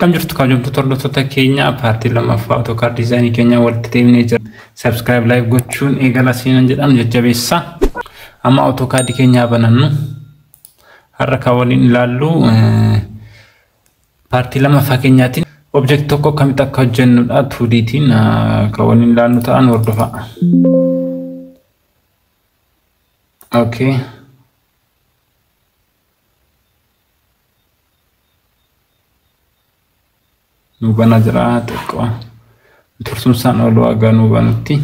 Akkam jirtu kabajamtoota hordoftoota keenya paartii lammaffaa AutoCAD diizaayinii keenya walitti deemnee jira. Subscribe like gochuun eegala siinan jedhamu jajjabeessa. Amma AutoCAD keenya banannu har'a kan waliin ilaallu paartii lammaffaa keenyaatiin object tokko akkamitti akka hojjennudha 2Dtiin kan waliin ilaallu ta'an hordofa. Okay. Nubana jira tokko tursumsaan olu aga nubanutti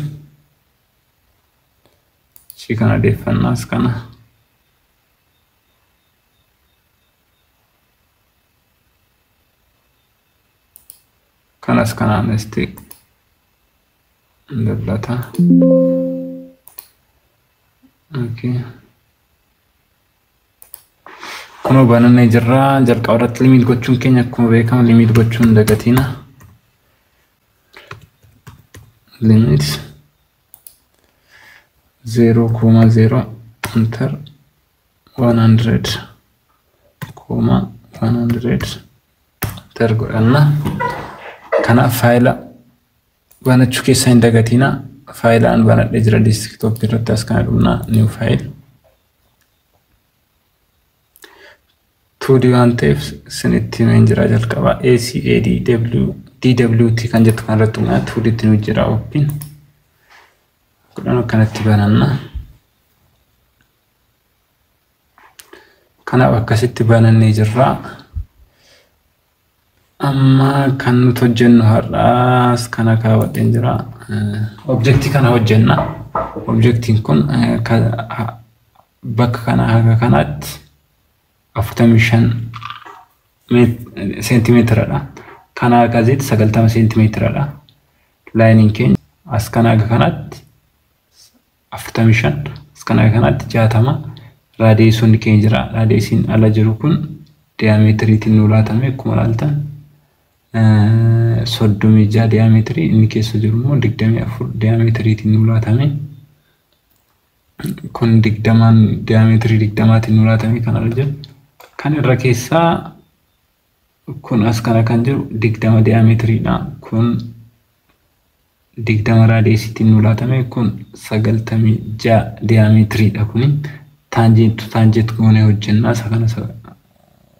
si kana deeffannaas kana kanas kanaan isti dablata. Okay. Kuno bananee jirra jalqabarratti limit gochuun keenya akkuma beekamu limit gochuun dagatina limit 0,0 enter 100 enter godhanna. Kana faayila banachuu keessa hin dagatina. Faayilaan banadhee jira desktop irratti as kana dhumna new file 2D waan ta'eef sinitti jira jalqaba ACADWT kan jettu kanarratti 2Dtti nu jira open godhan akkanatti bananna. Kanaaf akkasitti banannee jirra. Amma kan nuti hojjennu har'aas kana kaawwadheen jira. Objectii kana hojjenna. Objectiin kun bakka kana haga kanaatti 45 centimeter kana gazet 90 centimeter lining keenya as kana kanatti 45 as kana kanatti 60 radiusun keenya jira. Radiusin ala jiru kun diametriitiin nu laatame akkuma ilaaltan 36 diametri inni keessa jiru immoo 24 diametriitiin nu laatame kun 20 diametri 20tiin nu laatame kana jiru. Kan irra keessaa kun as kana kan jiru 20 diametriidha. Kun 20 radiusiitiin nu laatame kun 96 diametriidha. Kun tangent goonee hojjennaa isa kana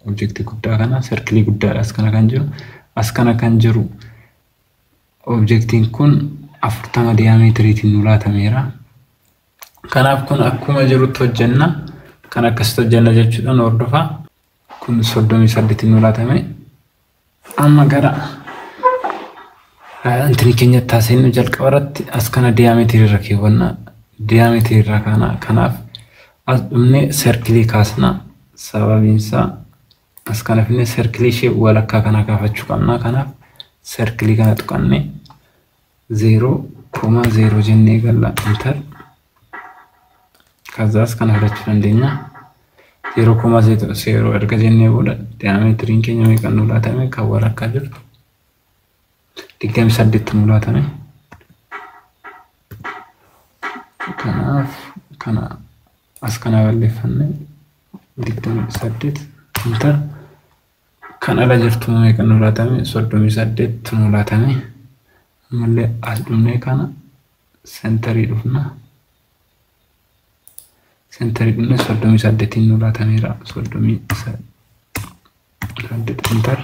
objectii guddaa kana circle guddaa as kana kan jiru. As kana kan jiru objectiin kun 40 diametriitiin nu laatameera. Kanaaf kun akkuma jirutti hojjenna. Kan akkasitti hojjenna jechuudhaan hordofaa. Kun 38 nu laatame. Amma gara antini keenya taasisnu jalqabarratti as kana diametri irra keewwanna. Diametri irra kanaaf as dhumne circle kaasna. Sababiinsa as kana finne circle ishee walakkaa kana kaafachuu qabna. Kanaaf circle kana tuqanne 0,0 jennee galla enter kazaas kana fudhachuu dandeenya. 0,0 erga jennee booda diametriin keenya meeqa nu laatame kan walakkaa jiru 28 nu laatame. Kanaaf kana as kana balleeffanne 28 enter kan ala jirtu meeqa nu laatame 38 nu laatame. Ammallee as dhumne kana centerii dhufna. Centerii dhumne 38 nu laatameera 38 enter.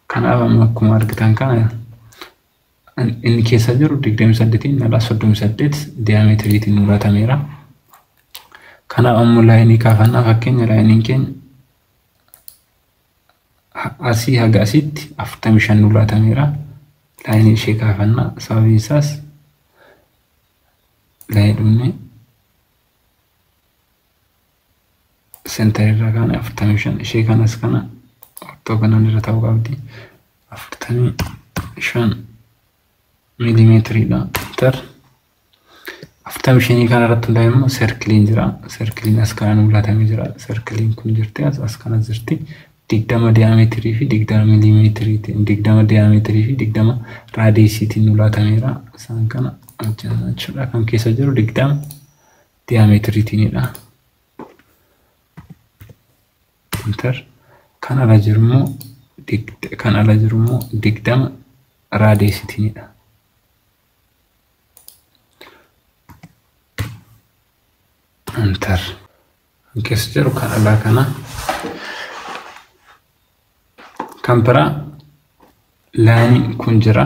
Kanaaf amma akkuma argitan kana inni keessa jiru 28 ala 38 diametriitiin nu laatameera. Kanaaf ammoo laayinii kaafannaa fakkeenya laayiniin keenya asii haga asitti 45 nu laatameera. Laayinii ishee kaafannaa sababiin isaas laayinii dhumne center irra kana 45 ishee kanas kana ortogonal irra ta'uu qabdi 45 millimetriidha enter. 45 kana irratti hundaa'e immoo circlein jira. Circlein as kana nu laatamee jira. Circlein kun jirti as kana jirti 20 diametrii fi 20 millimetriitiin 20 diametrii fi 20 radiusiitiin nu laatameera. Isaan kana hojjenna jechuudha. Kan keessa jiru 20 diametriitiinidha. Enter kana rajirmo kan ala jiru immoo 20 raadiyeesiitiinidha. Enter. Keessa jiru kan alaa kana kan biraa laayiniin kun jira.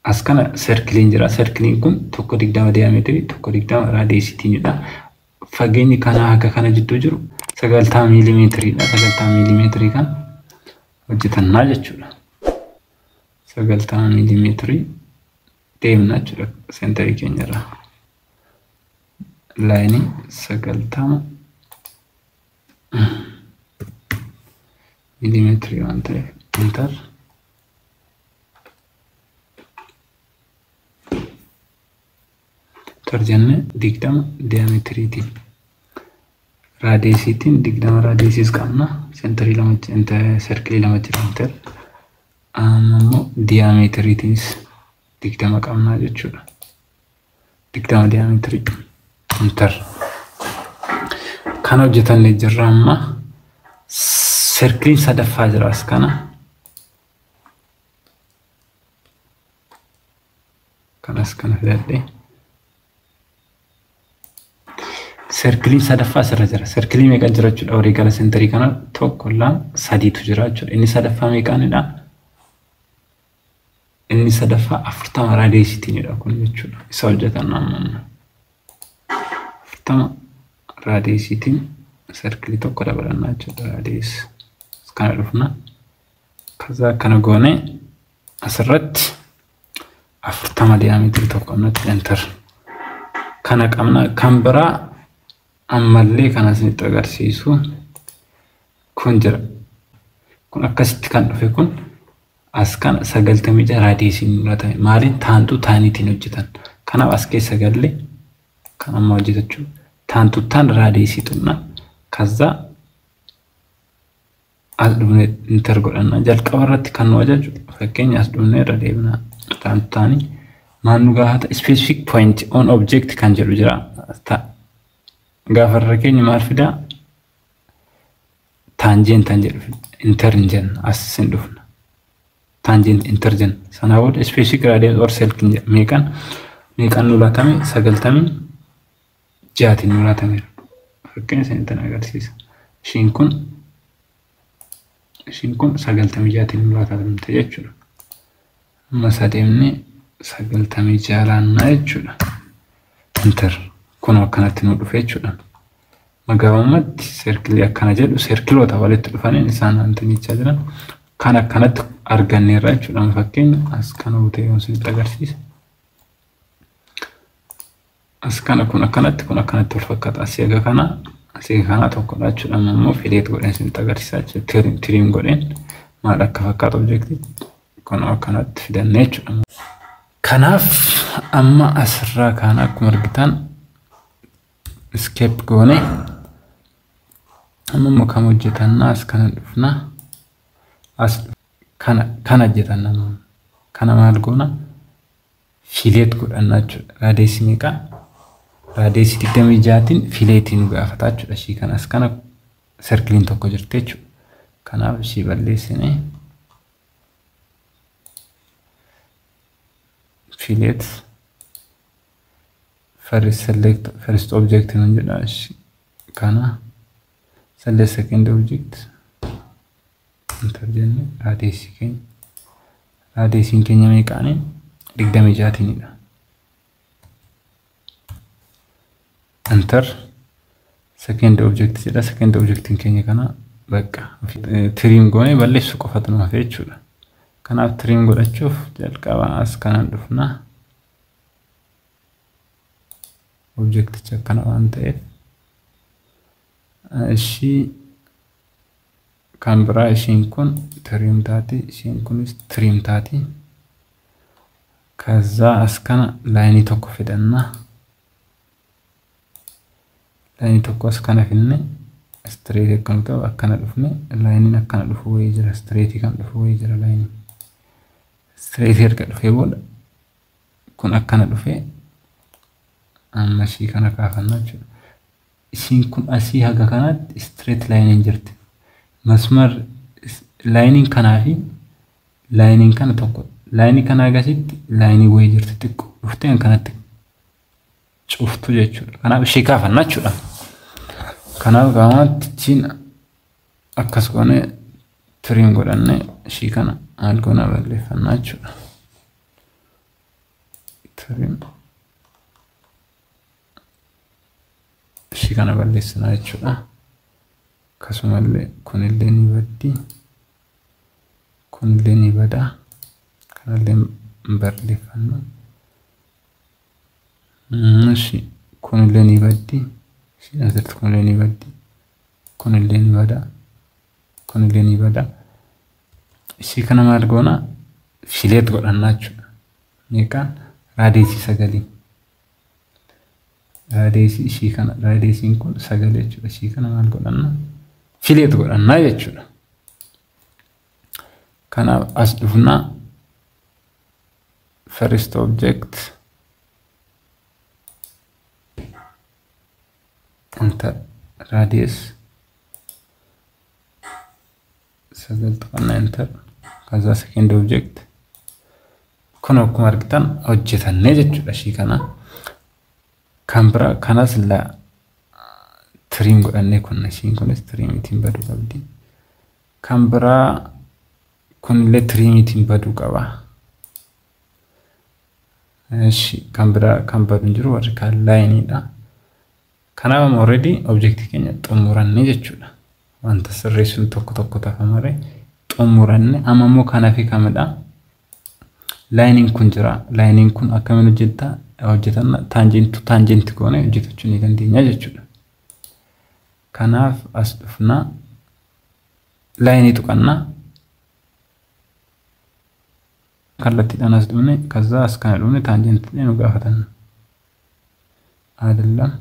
As kana serkiliin jira. Serkiliin kun 120 diyameetirii 120 raadiyeesiitiinidha. Fageenyi kana haga kana jidduu jiru 90 miilimeetiriidha. 90 miilimeetirii kan hojjetannaa jechuudha. 90 miilimeetirii deemna jechuudha seenterii keenyarraa. Laayinii 90 miilimeetirii waan ta'eef enter. Tarjenne 20 diyameetiriitiin raadiyeesiitiin 20 raadiyeesiis qabna. Seenterii lama serkilii lama jira enter. Ammoo diyameetiriitiinis 20 qabna jechuudha. 20 diyameetirii enter. Kan hojjetanne jirra amma serkiliin sadaffaa jira as kana. Kanas kana fidadhe. Serkiliin sadaffaa asirra jira. Serkilii meeqa jira jechuudha walii gala seenterii kana tokko lama sadiitu jira jechuudha. Inni sadaffaa meeqaanidha? Inni sadaffaa 40 raadiyeesiitiinidha kun jechuudha. Isa hojjetan amma 40 raadiyeesiitiin serkilii tokko dabalannaa jechuudha. Raadiyees kana dhufna. Kaza kana goone asirratti 40 diyameetirii tokko amnatti enter. Kana qabna kan biraa ammallee kana isinitti agarsiisu kun jira. Kun akkasitti kan dhufe kun as kana 96 raadiyeesiin mul'ata. Maaliin taantuu taaniitiin hojjetan. Kanaaf as keessa galle kan amma hojjetachuu taantuu taan raadiyeesii tunna. Kaza as dhufne enter godhanna. Jalqaba irratti kan nu ajaju fakkeenya as dhufne irra deebina taantuu taanii maannu gaafata specific point on object kan jedhu jira. Gaafa keenya maal fidaa tangent tan jedhu intergen as sin dhufna. Tangent intergen sana booda specific radius or circle meeqan nu laatame 90 jaatiin nu laatame. Fakkeenya isin agarsiisa. Ishiin kun 90 jaatiin nu laatame jechuudha. Amma sadeemne 90 jaalaannaa jechuudha. Enter. Kun akkanatti nu dhufe jechuudha. Magabaamatti serkilii akkana jedhu serkiloota walitti dhufaniin isaan antinicha jiran kan akkanatti arganneerra jechuudha. Fakkeenya as kana utee yoon isinitti agarsiisa. As kana kun akkanatti wal fakkaata. Asii kana tokkodha jechuudha. Ammoo fileet godheen isinitti agarsiisa jechuudha. Tiriim godheen maal akka fakkaata objektii kun akkanatti fidannee jechuudha. Kanaaf amma asirraa kana akkuma argitan escape goone amma kam hojjetanna as kana dhufna as kana hojjetanna kana maal goona fileet godhanna jechuudha. Raadiyeesii meeqa? Raadiyeesii 26tiin fileetiin gaafata jechuudha. Ishii kana as kana serkiliin tokko jirti jechuudha. Kanaaf ishii balleessine fileet first object in jedha kana select second object interjenne raadiyeesiin keenya meeqaani 26tiinidha. Enter second object jedha. Second objectin keenya kana bakka trim goone balleessu qofatu nuuf jechuudha. Kanaaf trim godhachuuf jalqaba as kana dhufna. Object akkana waan ta'eef ishii kan biraa ishiin kun trim taati, ishiin kunis trim taati. Kaza as kana laayinii tokko fidanna. Laayinii tokko as kana finne straight akkana ta'u akkana dhufne laayiniin akkana dhufu wayii jira. Straight kan dhufu wayii jira laayinii. Straight erga dhufee booda kun akkana dhufee amma ishii kana kaafanna jechuudha. Ishiin kun asii haga kanatti straight line hin jirti. masmar laayiniin kanaa fi laayiniin kana tokko laayinii kana agasitti laayinii wayii jirti xiqqoo dhuftee kanatti cuftu jechuudha. Kanaaf ishee kaafannaa jechuudha. Kanaaf gaamatti chiin akkas goonee tiriin godhannee ishee kana maal goona balleeffannaa jechuudha. Tiriin ishee kana balleessinaa jechuudha. Akkasumallee kunillee ni baddi. Kunillee ni bada. Kanallee balleeffannaa. Kunillee ni baddi. Isheen asirratti kunillee ni baddi. Kunillee ni bada. Kunillee ni bada. Ishee kana maal goona fileet godhannaa jechuudha. Meeqaan raadiyeesii 9. Raadiyeesii ishee kana raadiyeesiin kun 9 jechuudha. Ishee kana maal godhannaa fileet godhannaa jechuudha. Kanaaf as dhufnaa first object enter radius 9 ተቀና enter ከዛ second object kun akkuma argitan hojjetanne jechuudha. Ishee kana kan bira kanas la trim godhanne kun isheen kunis trimitiin baduu qabdi. Kan bira kunillee trimitiin baduu qaba. Ishee kan bira kan baduu jiru warri kan laayiniidha. Kanaaf already objectii keenya xumuranne jechuudha. Wanta sirreessuun tokko tafamare xumuranne amma immoo kana fi kamidha. Laayiniin kun jira. Laayiniin kun akkamiin hojjetanna tangent goone hojjetachuu ni dandeenya jechuudha. Kanaaf as dhufnaa laayinii tuqannaa kallattiidhaan as dhufne kaza as kana dhufne tangent nu gaafatanna. Adallam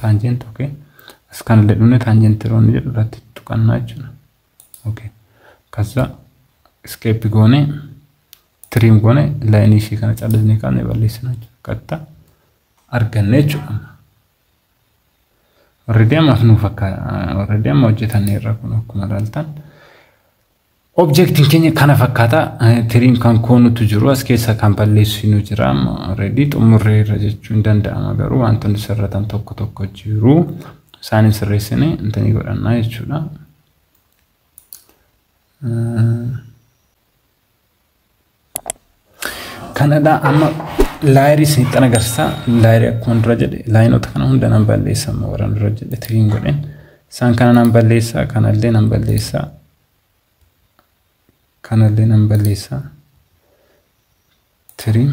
tangent okay. As kana dhufne tangent roon jedhu irratti tuqannaa jechuudha. Okay. Kaza escape goone trim goone laayinii ishee kana callisnee kaanee balleessinaa jechuudha. Qatta arganne jechuudha. Already amma hojjetanne irra kun akkuma ilaaltan objectiin keenya kana fakkaata. Tiriin kan koonutu jiru as keessa kan balleessinu jira. Already xumurree irra jechuun danda'ama garuu wantoonni sirratan tokko jiru. Isaanin sirreessine intanii godhannaa jechuudha. Kanadha amma laayirii isinitti agarsiisa. Laayirii akkuma dura jedhe laayinoota kana hunda nan balleessa amma warra dura jedhe tiriin godhen. Isaan kana nan balleessa, kanallee nan balleessa. Kanallee nan balleessa. Trim.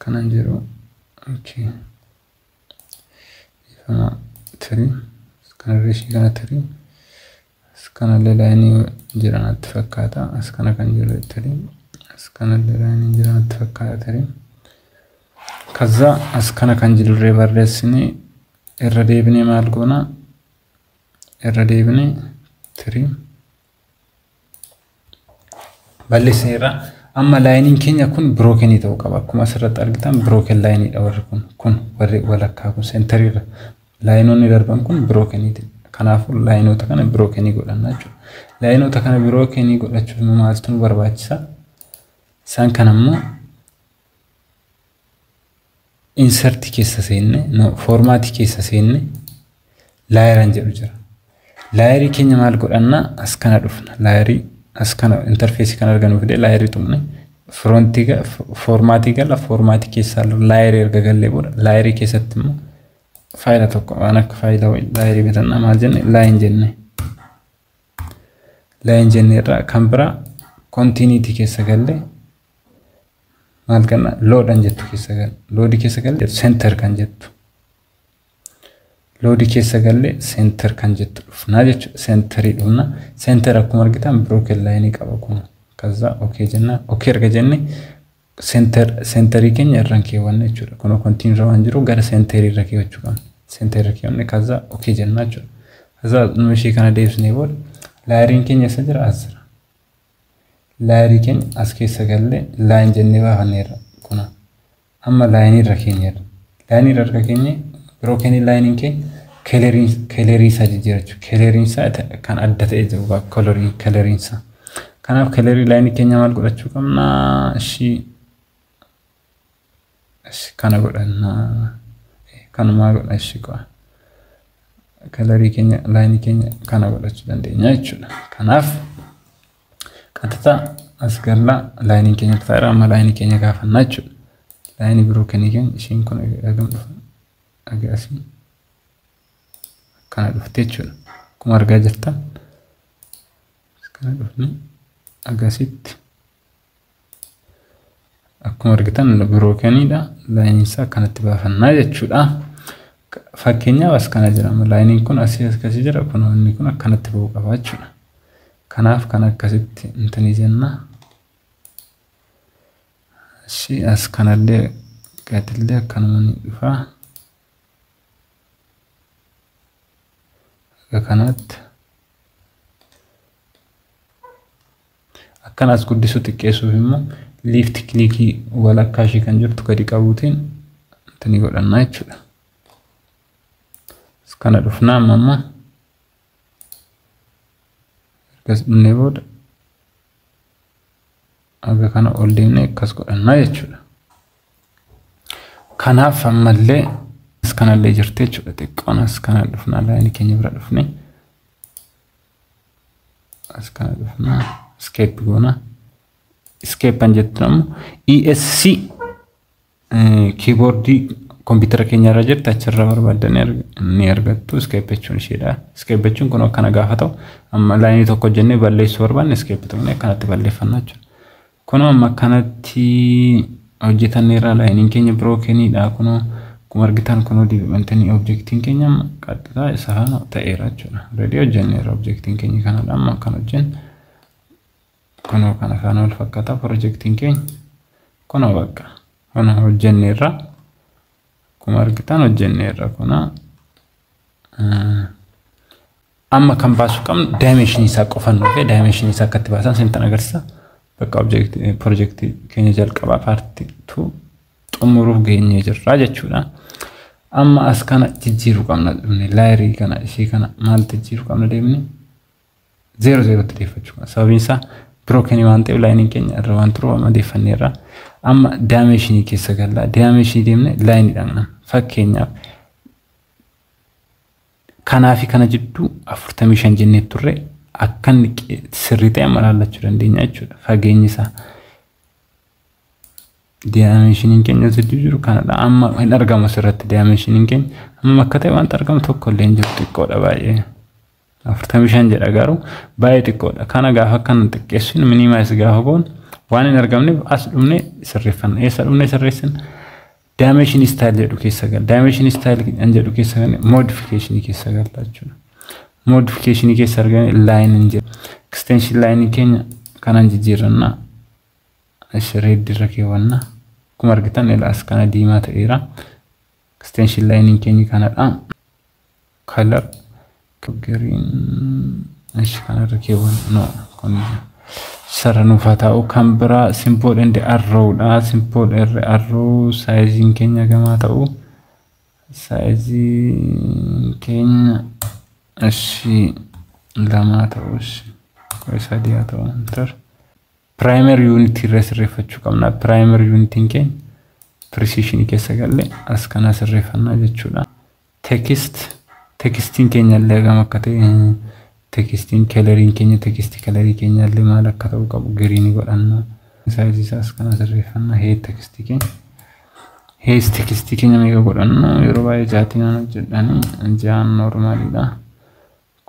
Kanan jiru. Okay. Ifama trim. Kanarree ishee kana trim. Kanallee laayinii jiranatti fakkaata. As kana kan jiru trim. As kanallee laayinii jiranatti fakkaata trim. Kaza as kana kan jirurree barreessine irra deebinee maal goona? Irra deebinee trim. Balleessineerra. Amma laayiniin keenya kun broken ta'uu qaba. Akkuma asirratti argitan broken laayiniidha warri kun warri walakkaa kun seentariirra. Laayinoonni darban kun brokenidha. Kanaafuu laayinoota kana broken godhannaa jechuudha. Laayinoota kana broken godhachuuf maaltu nu barbaachisa? Isaan kana immoo insert keessa seenne formaati keessa seenne laayiran jedhu jira. Laayirii keenya maal godhannaa? As kana dhufna. Laayirii as kana interface kan arganu fide laayirii tumne frontiga formaati gala formaati keessa laayirii erga galle booda laayirii keessatti immoo faayila tokko waan akka faayila laayirii bitanna maal jenne laayin jenne irraa kan bira continuity keessa galle maal ganna loadan jettu keessa galle loadi keessa galle center kan jettu loadi keessa galle center kan jettu dhufna jechuudha. Centerii dhufna. Center akkuma argitan broken line qaba kun. Kaza okay jenna. Okay erga jenne centerii keenya irraan keewwanna jechuudha. Kun continue waan jiru gara centerii irra keewwachuu qabna. Centerii keewwanne kaza okay jenna jechuudha. Kaza nu ishee kana deebisnee booda laayiriin keenya isa jira as jira. Laayirii keenya as keessa galle line jennee baafanneerra kuna. amma laayinii irra keenya laayinii irra keenya broken laayiniin keenya kelerii isaa jijjiirachuu kelerii isaa kan adda ta'e jiru kelerii isaa kanaaf kelerii laayinii keenya maal godhachuu qabna ishii kana godhanna kanuma godha ishii qo'a kelerii keenya laayinii keenya kana godhachuu dandeenya jechuudha kanaaf qaxxita as galla laayinii keenya ta'eera amma laayinii keenya gaafannaa jechuudha laayinii broken keenya ishiin kun agam dhufa agasii kana dhufte jechuudha akkuma argaa jirtan kana dhufne agasitti akkuma argitan brokenidha laayinii isaa kanatti baafannaa jechuudha fakkeenyaaf as kana jira laayiniin kun asii akkasii jira kun inni kun akkanatti ba'uu qaba jechuudha kanaaf kan akkasitti intani jenna si as kanallee gaadillee akkanuma ni dhufa kanatti akkanas guddisu xiqqeessuuf immoo lift clickii walakkaa ishii kan jirtu gadi qabuutiin intani godhannaa jechuudha kana dhufnaa amma gas dhunne booda aga kana ol deemne akkas godhannaa jechuudha kanaaf ammallee as kanallee jirte jechuudha xiqqoon as kana dhufnaa laayinii keenya bira dhufne as kana dhufnaa escape goona escape an jettamu ESC keyboard computer keenya irra jirtu achirra barbaadan ni argattu escape jechuun isheedha escape jechuun kun akkana gaafa ta'u amma laayinii tokko jennee balleessuu barbaanne escape ta'uun akkanatti balleeffannaa jechuudha kun amma akkanatti hojjetanneerra laayiniin keenya brokenidha kun akkuma argitan kun developmentni objectiin keenya qaxxita isaa ta'eera jechuudha ready hojjenneerra objectiin keenya kanadha amma kan hojjennu kun kana kana wal fakkaata projectiin keenya kun bakka kun hojjenneerra kuma argitan hojjenneerra kuna amma kan baasu qabnu dimension isaa qofannu fi dimension isaa akkatti baasan sentan agarsiisa bakka object project keenya jalqaba part 2 xumuruuf geenye jirra jechuudha amma as kana jijjiiruu qabna dhumne laayrii kana ishii kana maal jijjiiruu qabna deemne 00 tti deeffachuu sababiin isaa broken waan ta'eef laayiniin keenya irra waan turu amma deeffanneerra amma dimension keessa galla dimension deemne laayinii dhaqna fakkeenyaaf kanaa fi kana jidduu 45 jennee turre akkan sirrii ta'e malaallachuu dandeenya jechuudha fageenyi isaa dimension keenya jidduu jiru kanadha amma hin argamu sirratti dimension keenya amma akka ta'e waan argamu tokko illee hin jiru xiqqoodha baay'ee 45 jedha garuu baay'ee xiqqoodha kana gaafa kan xiqqeessuun minimize gaafa goon waan hin argamneef as dhumne sirreeffanna eessa dhumne sirreessin dimension style jedhu keessa gal dimension style jedhu keessa gal modification keessa gal jechuudha modification keessa argame line inje extension line keenya kanan jijjiirranna ashreed dirra keewwanna kuma argitan as kana diimaa ta'eera extension line keenya kanadha color green ash kana irra keewwanna no kun saranu fata'u kambira simple and arrow da simple arrow size kenya gama ta'u size kenya ashi lama ta'u ko sadia ta'u enter primary unit referefachu qabna primary unit kenya precision keessa galle as kana sirreeffanna jechuudha textin kenya illee gama akka ta'e textin coloring kenya text coloring kenya illee maal akka ta'u qabu green godhanna size isaas kana sirreeffanna text kenya mega godhanna yeroo baay'ee jaatiin jedhani jaan normalidha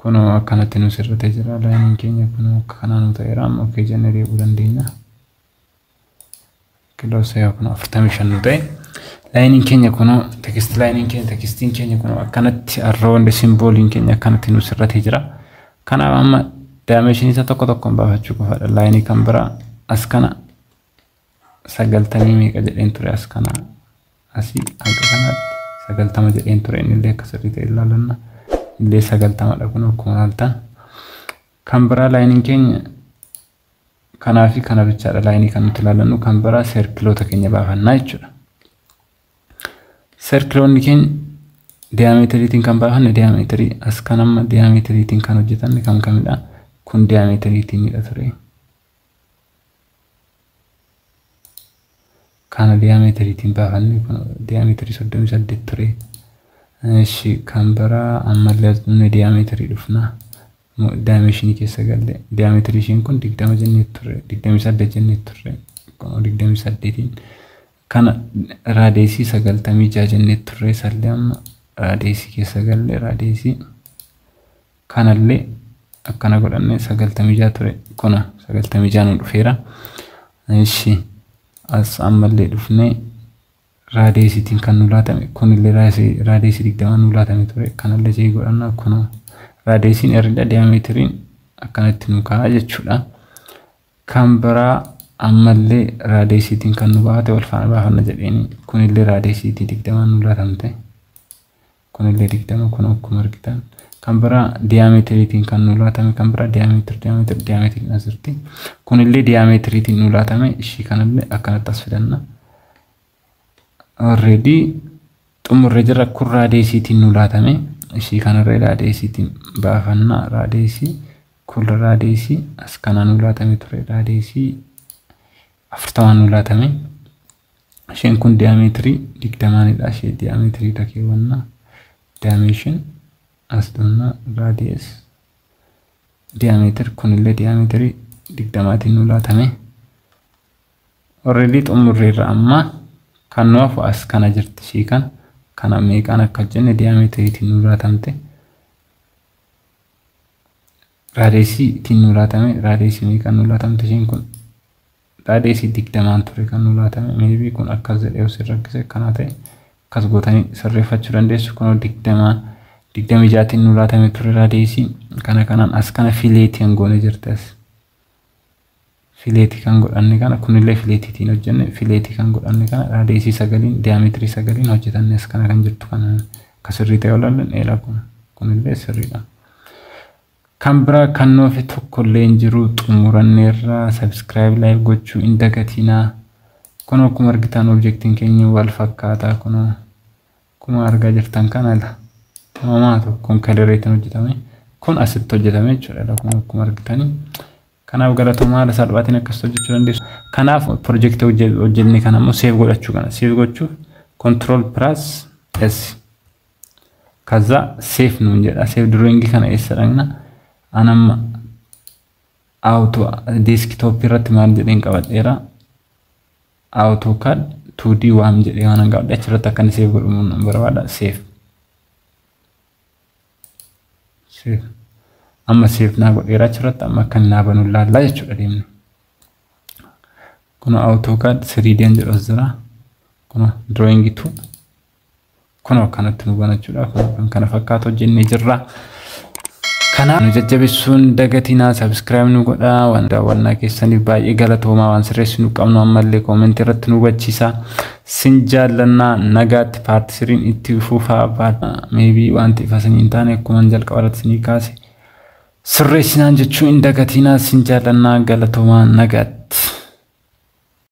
kuno akkanatti nu sirrate jira line kenya kuno kana nu ta'eera amma okay generate dandeenya kilo saya kuno 45 nu ta'e line kenya kuno text line kenya textin kenya kuno akkanatti arrow symbol kenya akkanatti nu sirrate jira kana amma dimension isa tokko tokko baafachuu qofaadha line kan bira as kana 90 meeqa jedheen ture as kana asii akka kanatti 90 jedheen ture inni illee akka sirriitti ilaalanna illee 90 dha kun akkuma ilaaltan kan bira line keenya kanaa fi kana bichaadha line kan nuti ilaalannu kan bira circleota keenya baafannaa jechuudha Circle ken diameter kan baafanne diameter as kanamma diameter kan hojjetanne kam kamidha kun diameter dha ture kana diameter baafanne kun diameter 38 ture eshi kan bara ammallee asnune diameter dhufna dimension keessa galle diameter shin kun 20 jenne ture 28 jenne ture kun 28 kana radius 96 jenne ture sallam radius keessa galle radius kanallee akkana godhanne 96 ture kuna 96 nu dhufeera eshi as ammallee dhufne radius kan nu laatame kunillee radius 20 nu laatame ture kanallee jee godhanna kuna radius irra diameter akkanatti nu kaa jechuudha kan bara ammallee radius kan nu baate wal faana baafanna jedheeni kunillee radius 20 nu laatamte kunillee 20 kun akkuma argitan kan bara diameter kan nu laatame kan bara diameter asirti kunillee diameter nu laatame ishii kanallee akkanatti as fidanna already xumurre jira kun radius nu laatame ishii kanarree radius baafanna radius kun radius as kana nu laatame ture radius 40 nu laatame isheen kun diameter 20 dha ishee diameter takeewanna dimension as dunna radius diameter kunillee diameter 20 nu laatame already xumurre amma kan nuuf as kana jirti ishii kana meeqaan akka jenne diameter nu laatamte radius nu laatame radius meeqaan nu laatamte isheen kun radius 20 ture kan nu laatame maybe kun akkas jedhee osirrakkise kana ta'e akkas gootanii sirreeffachuu dandeessu kun 26 nu laatame ture radius kana kanaan as kana fileetiin goone jirtas fileetii kan godhanne kana kunillee fileetiitiin hojjenne fileetii kan godhanne kana radius 9 diameter 9 hojjetanne as kana kan jirtu kana kasirrii ta'e olaalleen dheeraa kunillee sirriidha kan bira kan noofi tokkollee hin jiru xumuranneerra subscribe like gochuu hin dagatinaa kun akkuma argitan objectiin keenya wal fakkaataa kuma argaa jirtan kanala maamaatu kun kalereetiin hojjetame kun asitti hojjetame jechuudha kun akkuma argitanii kanaaf galatooma haala salphaatiin akkas hojjechuu dandeessu kanaaf project hojjenne kana immoo save godhachuu kana save gochuuf control plus s kaza save nuun jedha save drawing kana eessa dhaqna anamma auto desktop irratti maal jedheen qabadheera AutoCAD 2D waam jedhee waan qabadhe achirratti akkan save godhuun barbaada save amma save naa godheera achirratti amma akkan naa banu laallaa jechuudha deemne kun AutoCAD 3D jedhu jira kun drawing 2 kun akkanatti nu banachuudha kun kana fakkaatu hojjennee jirra kana nu jajjabeessuun dagatinaa subscribe nu godha waan daawwannaa keessaniif baay'ee galatoomaa waan sirreessinu qabnu ammallee comment irratti nu hubachiisa sin jaallannaa nagaatti part 3 itti fufaa baadha maybe wanti ifasanii hin taane akkuma jalqaba irratti sinii kaase sirreessinaan jechuu hin dagatinaa sin jaallannaa galatoomaa nagaatti